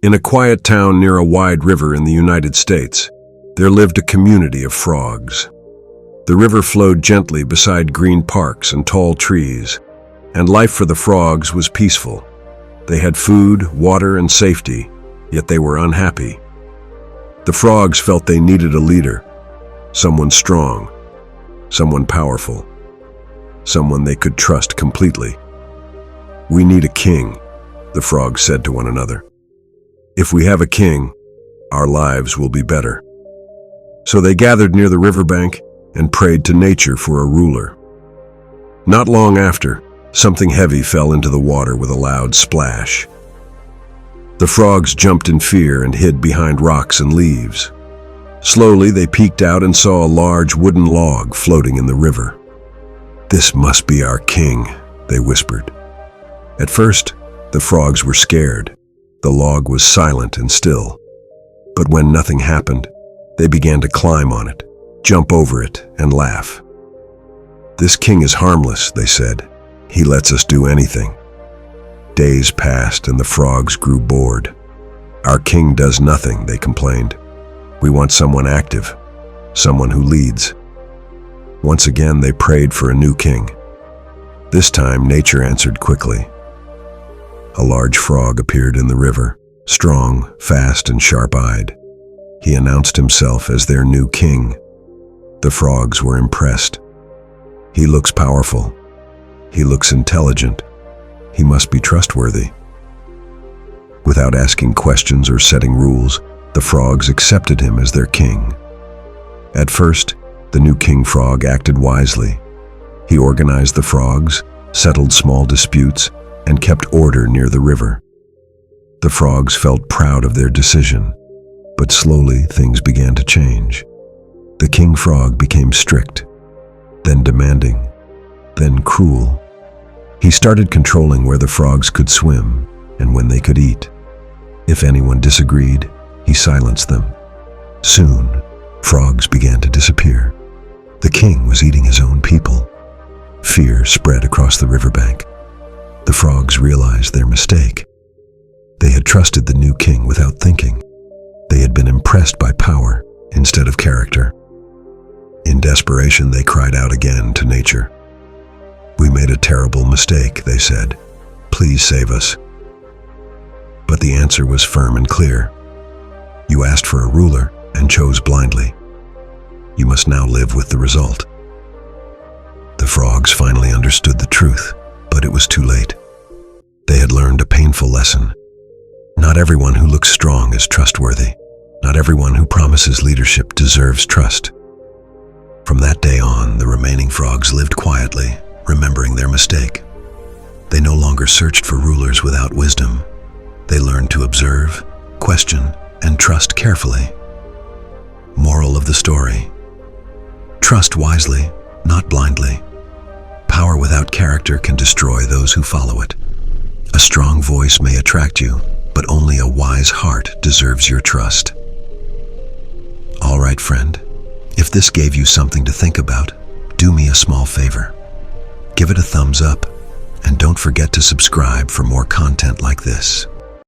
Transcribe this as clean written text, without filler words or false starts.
In a quiet town near a wide river in the United States, there lived a community of frogs. The river flowed gently beside green parks and tall trees, and life for the frogs was peaceful. They had food, water, and safety, yet they were unhappy. The frogs felt they needed a leader, someone strong, someone powerful, someone they could trust completely. "We need a king," the frogs said to one another. "If we have a king, our lives will be better." So they gathered near the riverbank and prayed to nature for a ruler. Not long after, something heavy fell into the water with a loud splash. The frogs jumped in fear and hid behind rocks and leaves. Slowly, they peeked out and saw a large wooden log floating in the river. "This must be our king," they whispered. At first, the frogs were scared. The log was silent and still. But when nothing happened, they began to climb on it, jump over it, and laugh. "This king is harmless," they said. "He lets us do anything." Days passed and the frogs grew bored. "Our king does nothing," they complained. "We want someone active, someone who leads." Once again, they prayed for a new king. This time, nature answered quickly. A large frog appeared in the river, strong, fast, and sharp-eyed. He announced himself as their new king. The frogs were impressed. "He looks powerful. He looks intelligent. He must be trustworthy." Without asking questions or setting rules, the frogs accepted him as their king. At first, the new king frog acted wisely. He organized the frogs, settled small disputes, and kept order near the river. The frogs felt proud of their decision, but slowly things began to change. The king frog became strict, then demanding, then cruel. He started controlling where the frogs could swim and when they could eat. If anyone disagreed, he silenced them. Soon, frogs began to disappear. The king was eating his own people. Fear spread across the riverbank. The frogs realized their mistake. They had trusted the new king without thinking. They had been impressed by power instead of character. In desperation, they cried out again to nature. "We made a terrible mistake," they said. "Please save us." But the answer was firm and clear. "You asked for a ruler and chose blindly. You must now live with the result." The frogs finally understood the truth, but it was too late. They had learned a painful lesson. Not everyone who looks strong is trustworthy. Not everyone who promises leadership deserves trust. From that day on, the remaining frogs lived quietly, remembering their mistake. They no longer searched for rulers without wisdom. They learned to observe, question, and trust carefully. Moral of the story: trust wisely, not blindly. Power without character can destroy those who follow it. A strong voice may attract you, but only a wise heart deserves your trust. All right, friend, if this gave you something to think about, do me a small favor. Give it a thumbs up, and don't forget to subscribe for more content like this.